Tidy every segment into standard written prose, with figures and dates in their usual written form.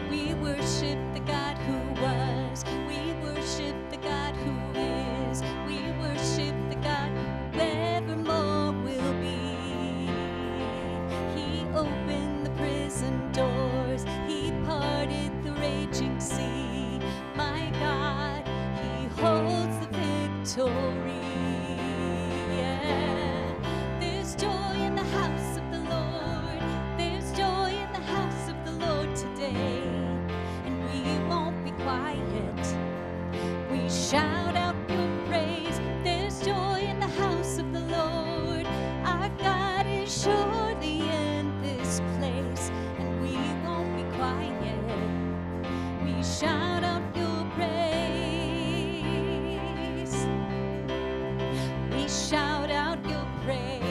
We worship the God who was. We worship the God who is. We worship the God who evermore will be. He opened the prison doors. He parted the raging sea. My God, He holds the victory. Yeah. There's joy in the house of the Lord. There's joy in the house of the Lord today. And we won't be quiet. We shout out your praise. There's joy in the house of the Lord. Our God is surely in this place. And we won't be quiet. We shout out your praise. We shout out your praise.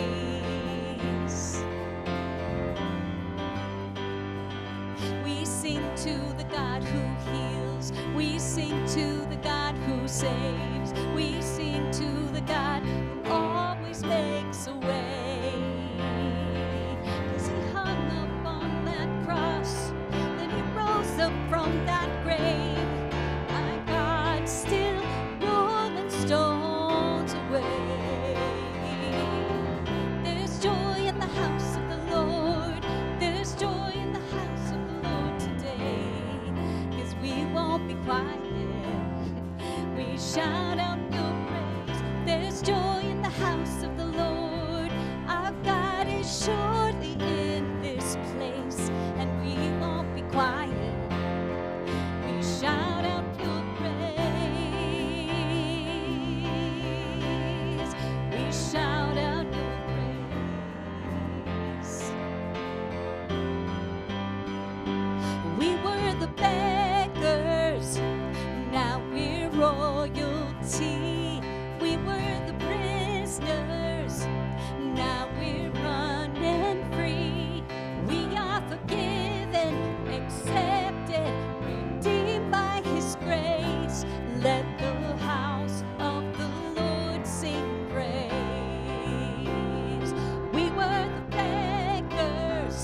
We sing to the God who heals. We sing to the God who saves. We sing to the God who always makes a way. 'Cause He hung up on that cross, then He rose up from that grave. My God, still rolling stones away. There's joy in the house of the Lord. There's joy in the house of the Lord today. 'Cause we won't be quiet. We shout out your praise. There's joy in the house of the Lord. Our God is surely in this place. And we won't be quiet. We shout out your praise. We shout out your praise. We were the beggars, now we're royalty. We were the prisoners, now we're running free. We are forgiven, accepted, redeemed by His grace. Let the house of the Lord sing praise. We were the beggars,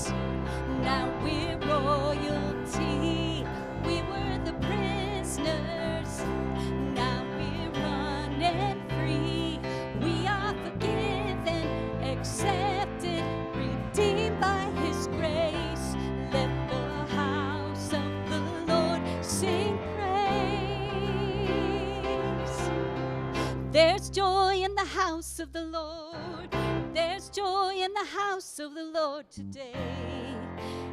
now we're royalty. We were the prisoners, now we're running free. We are forgiven, accepted, redeemed by His grace. Let the house of the Lord sing praise. There's joy in the house of the Lord. There's joy in the house of the Lord today.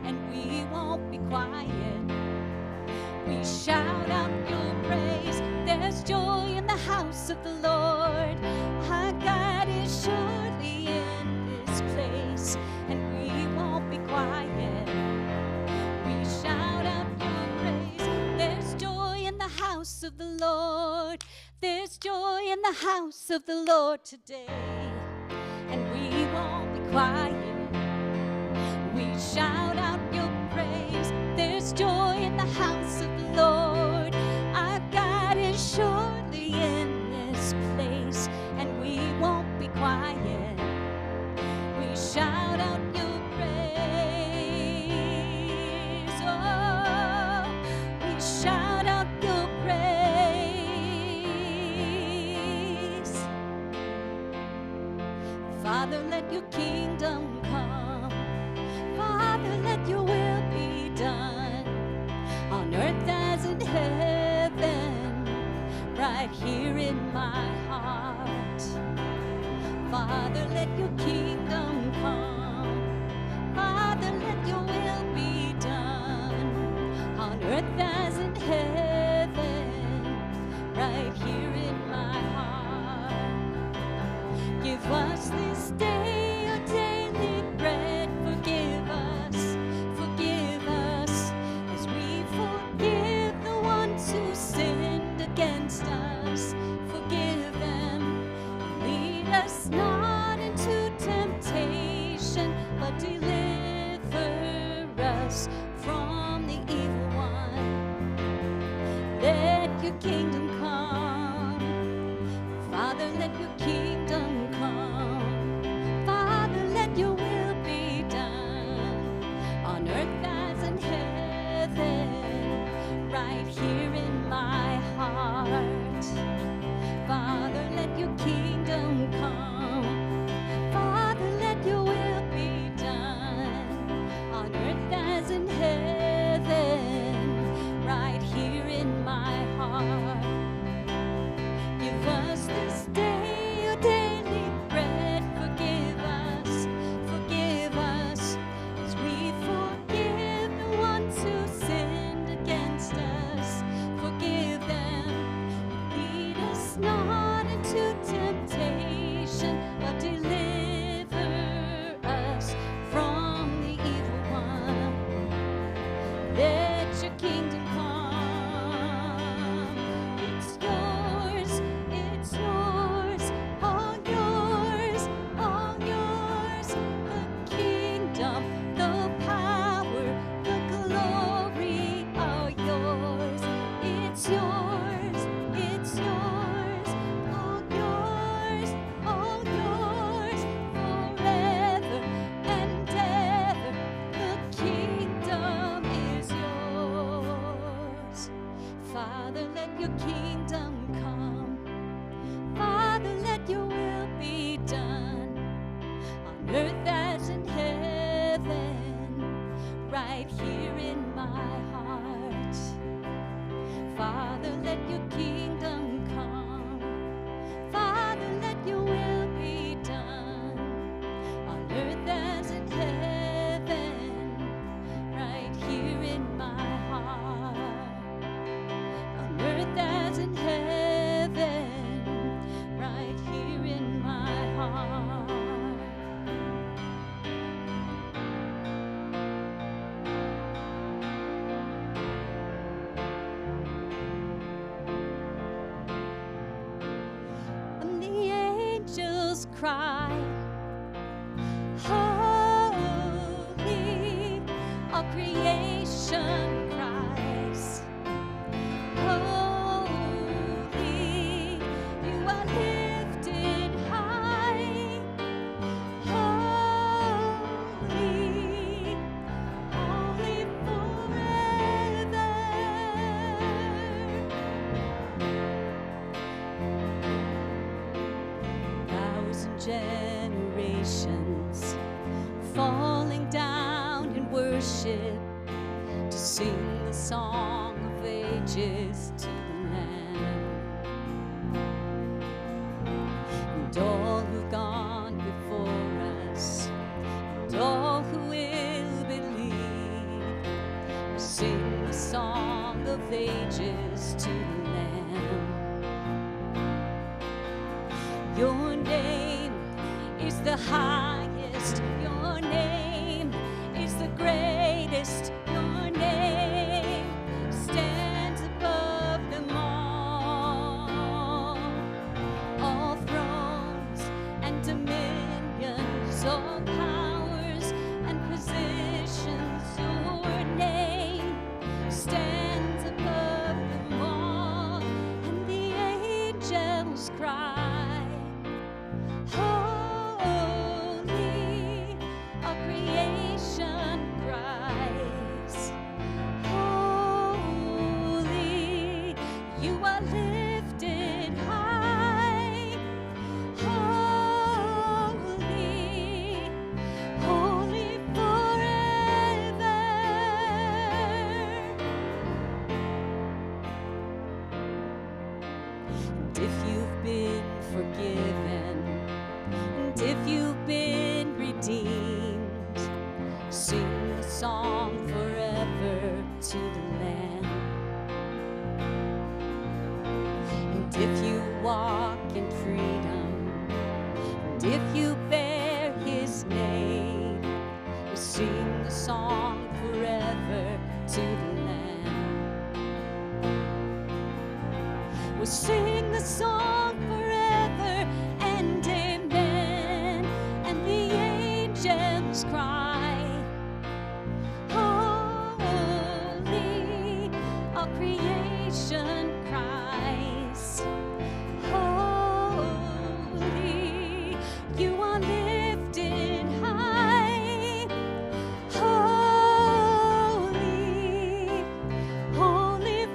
And we won't be quiet. We shout out your praise. There's joy in the house of the Lord. Our God is surely in this place. And we won't be quiet. We shout out your praise. There's joy in the house of the Lord. There's joy in the house of the Lord today. And we won't be quiet. We shout out your praise. There's joy in the house of the Lord. Our God is surely in this place. And we won't be quiet. We shout out your praise. Oh, we shout out your praise. Father, let your kingdom come. Father, let your will be done on earth as in heaven, right here in my heart. Father, let your kingdom come. Father, let your will be done on earth as in heaven, right here in my heart. Give us this day our daily bread. Forgive us as we forgive the ones who sinned against us. Forgive them. Lead us not into temptation, but deliver us from the evil one. Let your kingdom come. Father, let your kingdom come. Father, let your will be done on earth as in heaven. right here in my heart. Father, let your kingdom come. Father, let your will be done on earth as in heaven, right here in my heart. Give us this day our daily bread. Forgive us as we forgive the ones who sinned against us. Forgive them. Lead us not into temptation, but deliver us from the evil one. Let your kingdom come. It's yours, all yours, all yours. The kingdom, the power, the glory are yours. It's yours, all yours, forever and ever. The kingdom is yours. Father, let your kingdom come. Father, let your will be done on earth as in heaven, right here in my heart. Father, let your kingdom come. Father, let your will be done on earth as in heaven, right here in my heart. On earth as in heaven, right here in my heart. And the angels cry, holy, all creation cries, holy, you are lifted high, holy, holy forever. Thousand generations falling down in worship to sing the song of ages to the Lamb. And all who've gone before us, and all who will believe, sing the song of ages to the Lamb. Your name is the highest. Your name is the greatest. Your name stands above them all. All thrones and dominions, all powers and positions. Your name stands above them all. And the angels cry, holy, all creation cries, holy, you are lifted high, holy, holy forever. And if you've been forgiven, and if you've been redeemed, sing the song forever to the Lamb. And if you walk in freedom, and if you bear his name, we'll sing the song forever to the Lamb. We'll sing the song forever and amen. And the angels cry, holy, all creation cries, holy, you are lifted high, holy, holy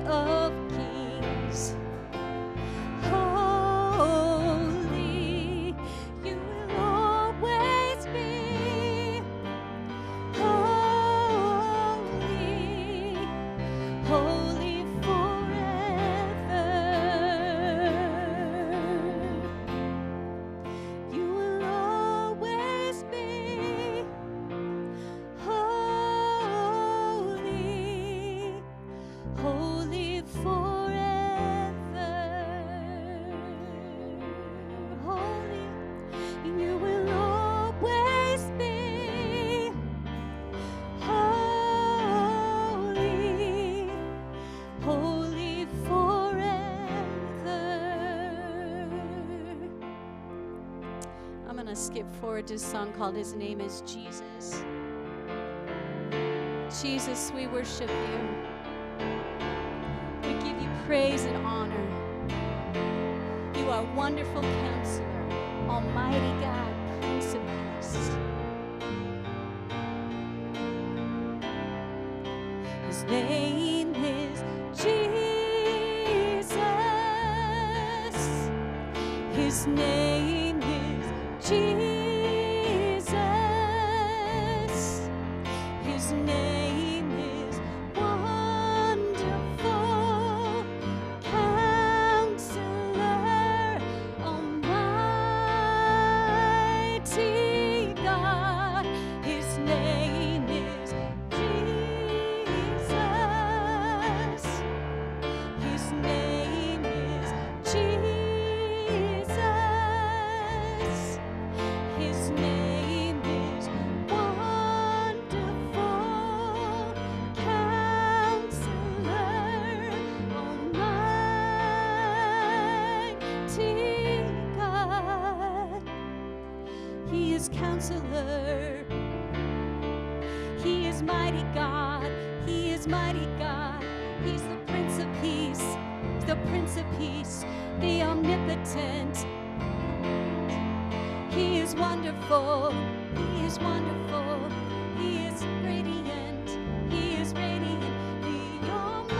of Kings. Holy, you will always be. Holy, holy forever. You will always be holy, holy forever. Holy, you will always be holy, holy forever. I'm going to skip forward to a song called His Name is Jesus. Jesus, we worship you. We give you praise and honor. You are wonderful counselor, Almighty God, Prince of Peace. His name is Jesus. His name is Jesus. His name is Wonderful Counselor, Almighty God. His name is Jesus. His name is Jesus. His name is Wonderful Counselor, Almighty God. He is Counselor. He is Mighty God. He is Mighty God. He's the Prince of Peace. The Prince of Peace, the Omnipotent. He is wonderful. He is wonderful. He is radiant. He is radiant. The Almighty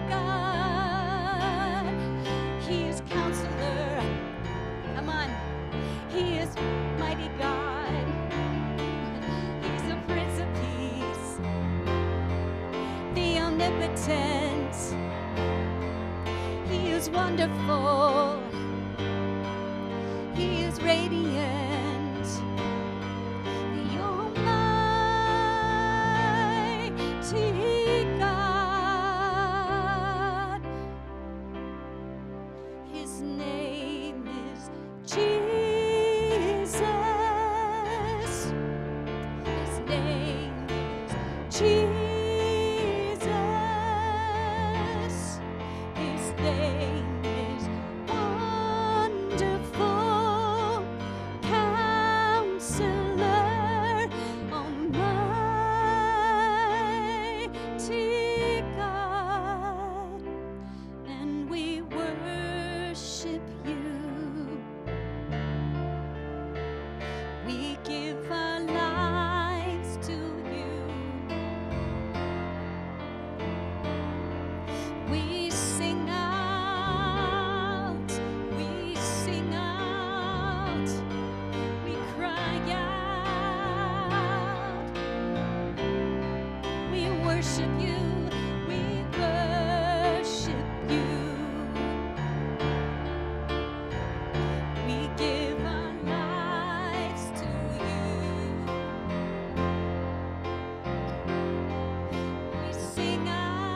God. He is Counselor. Come on. He is Mighty God. He's the Prince of Peace, the Omnipotent. He is wonderful. He is radiant. The Almighty God. His name is Jesus. His name is Jesus. His name is Wonderful Counselor, Almighty God. And we worship you. We give our lives to you. We sing out, we sing out, we cry out. We worship you, we worship you. We give our lives to you. We sing out,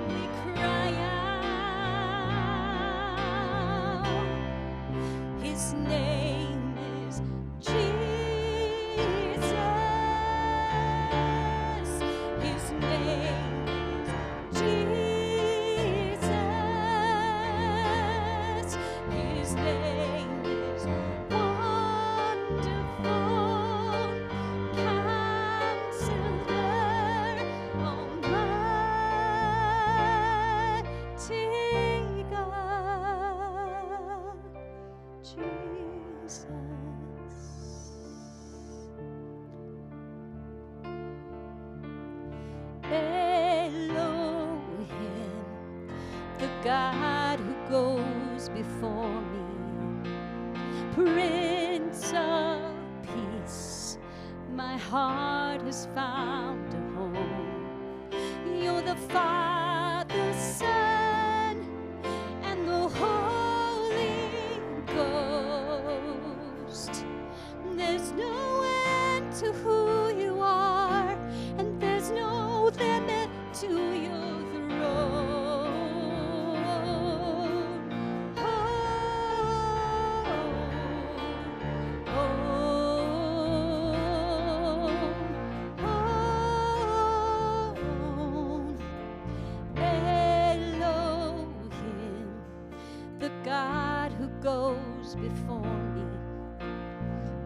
we cry out. His name is Jesus. my heart has found a home. You're the Father, Son, and the Holy Ghost. There's no end to who you are, and there's no limit to your throne. Goes before me,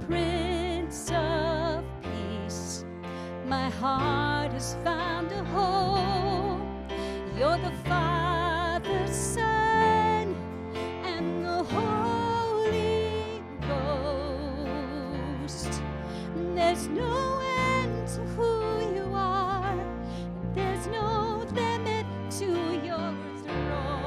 Prince of Peace, my heart has found a home. You're the Father, Son, and the Holy Ghost. There's no end to who you are, there's no limit to your throne.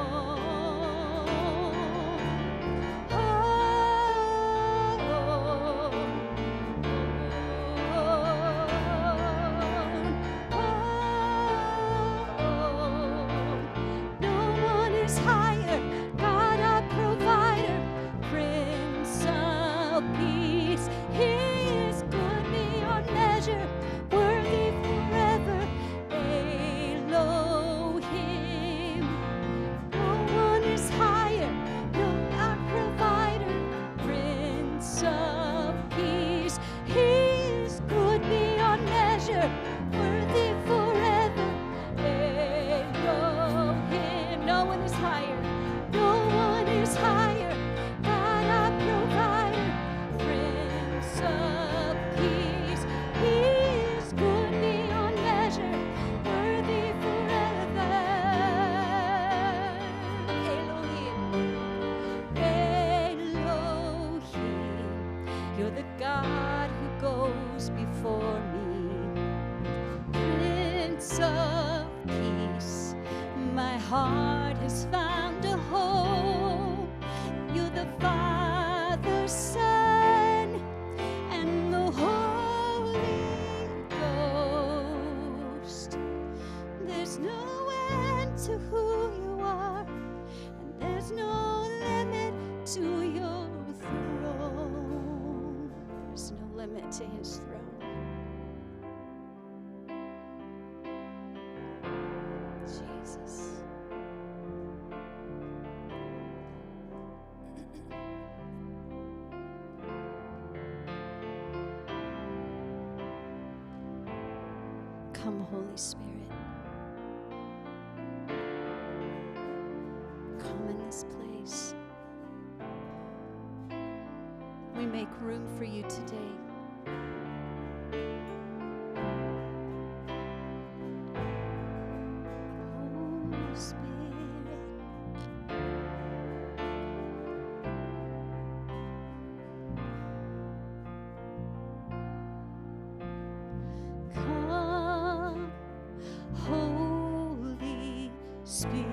You're the God who goes before me, Prince of Peace, my heart has found a home. You're the Father, Son, and the Holy Ghost. There's no end to who you are, and there's no limit to your throne. There's no limit to his throne. Jesus. Come, Holy Spirit. Come in this place. We make room for you today. Holy Spirit. Come, Holy Spirit.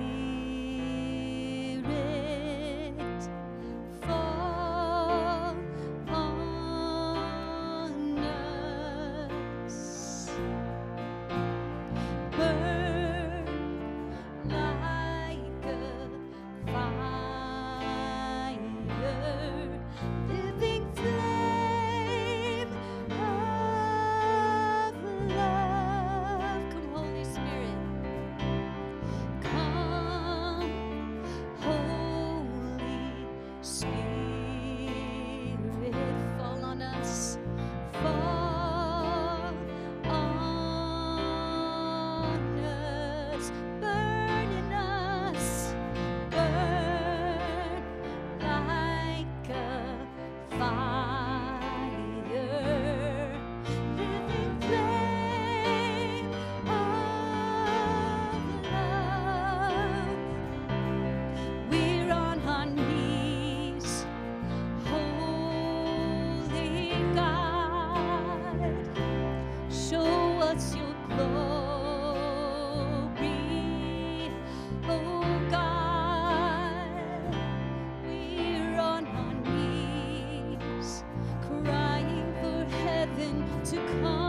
To come.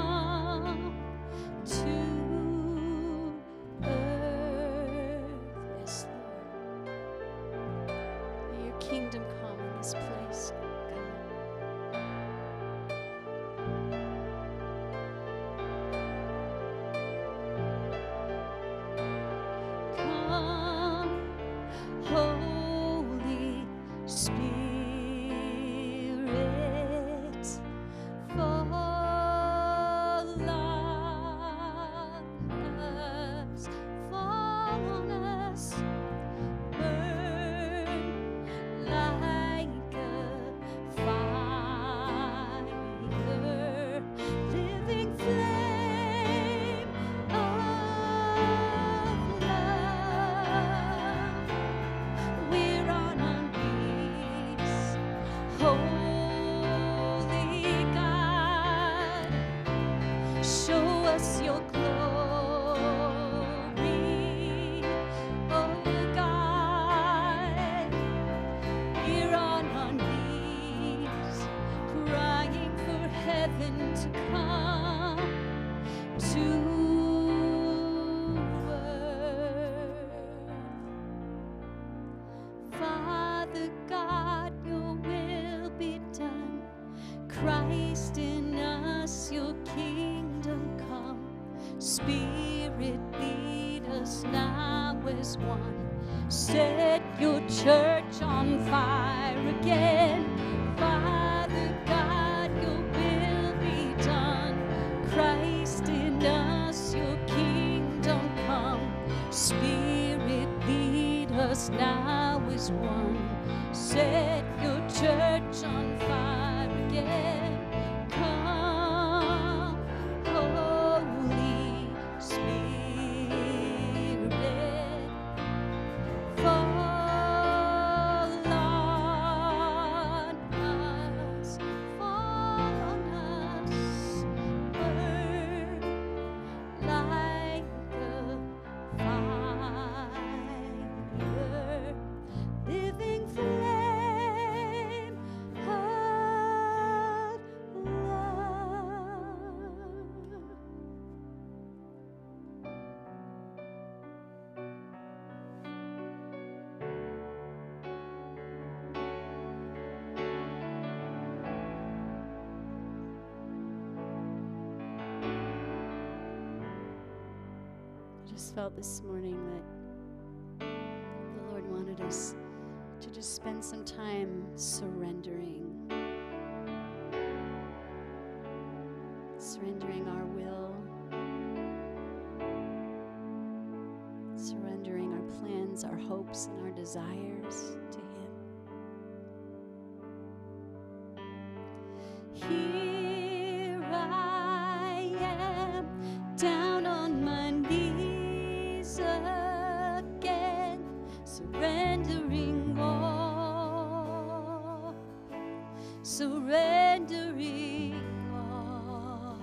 heaven to come to earth. Father God, your will be done. Christ in us, your kingdom come. Spirit, lead us now as one. Set your church on fire again. Father God, your will be done. Christ in us, your kingdom come. Spirit, lead us now as one. Set your church on fire again. Come, Holy Spirit, fall on us, burn like a fire, living flame of love. I just felt this morning that the Lord wanted us to just spend some time surrendering our will, surrendering our plans, our hopes, and our desires to Him. Here I am, down on my knees again, surrendering all, surrendering all.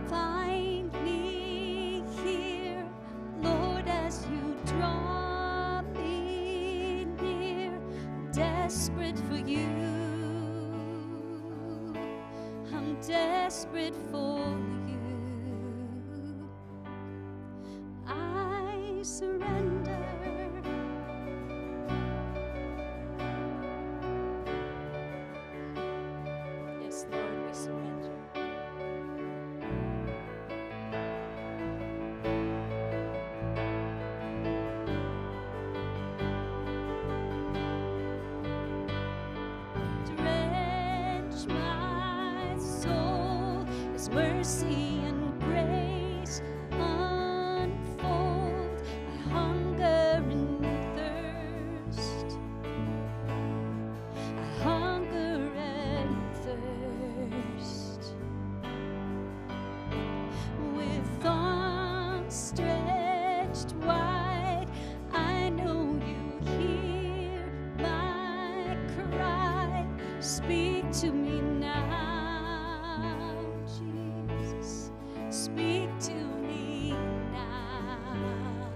Find me here, Lord, as you draw me near, desperate for you. I'm desperate for you. I surrender. Yes, Lord, we surrender. Drench my soul as mercy and grace unfold. I hunger and thirst. I hunger and thirst. With arms stretched wide, I know you hear my cry. Speak to me now, Jesus. Speak to me now.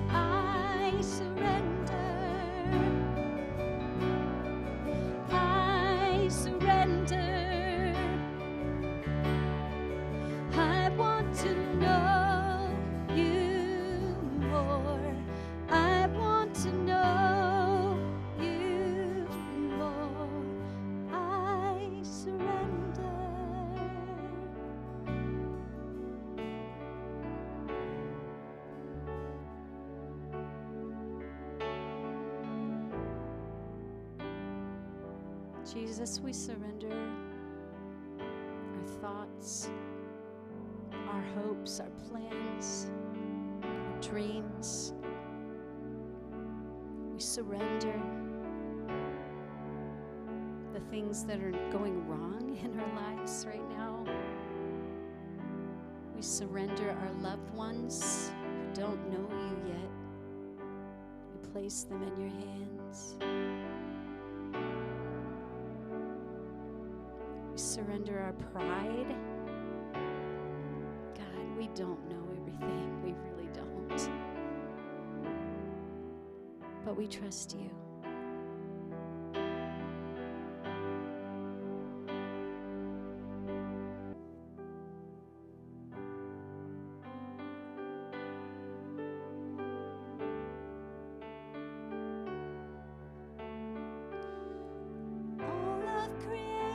I surrender. I surrender. I want to know you more. I want to know you more. I surrender. Jesus, we surrender our thoughts, our hopes, our plans, our dreams. We surrender the things that are going wrong in our lives right now. We surrender our loved ones who don't know you yet. We place them in your hands. We surrender our pride. God, we don't know everything. We really don't. But we trust you.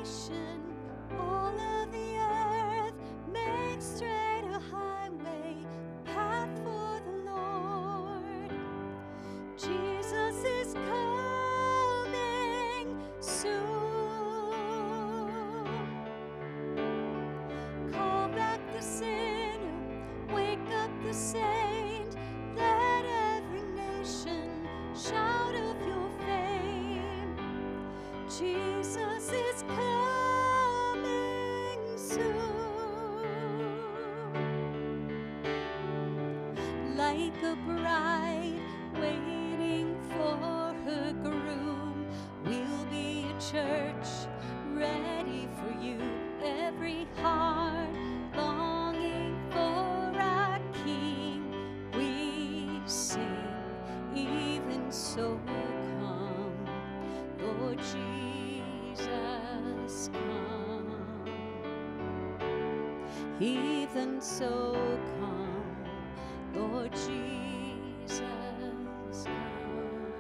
nation, all of the earth, make straight a highway, path for the Lord. Jesus is coming soon. Call back the sinner, wake up the saint, let every nation shout of your fame. Jesus is coming soon. Like a bride waiting for her groom, we'll be a church ready for you. Every heart longing for our King, we sing, even so come, Lord Jesus, come. Even so come, Lord Jesus, come.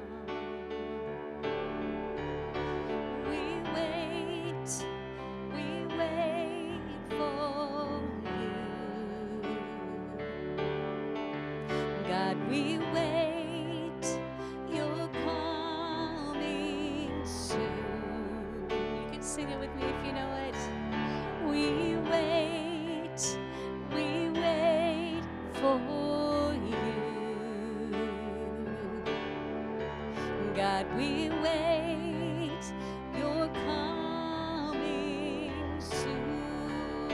We wait for you. God, we wait, you're coming soon. You can sing it with me if you know it. We wait for you. God, we wait, you're coming soon.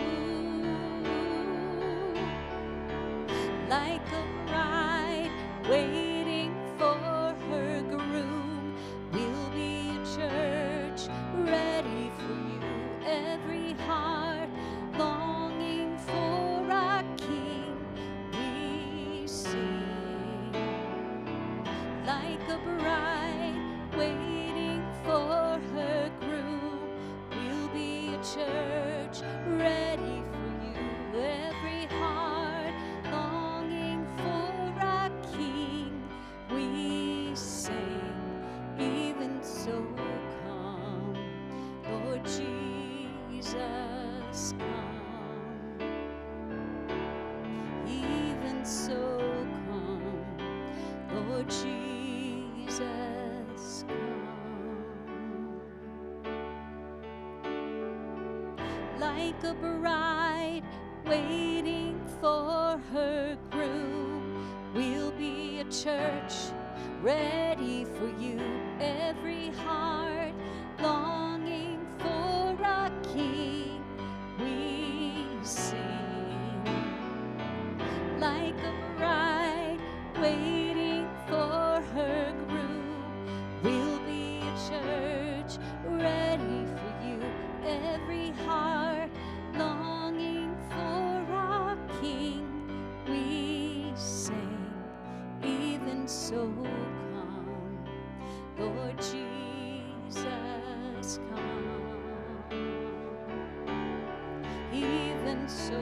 Like a bride waiting for her groom, we'll be a church ready for you. Every heart longing for our King, we sing. Like a bride waiting for her groom, we'll be a church ready for you. Every heart longing for our King, we sing, even so come, Lord Jesus, come. Even so come, Lord Jesus, come. Like a bride waiting for her groom, we'll be a church ready for you. Every heart longing for our King, we sing. Like a bride waiting for her groom, we'll be a church ready for you. Every heart longing for our King, we sing, even so come, Lord Jesus, come. Even so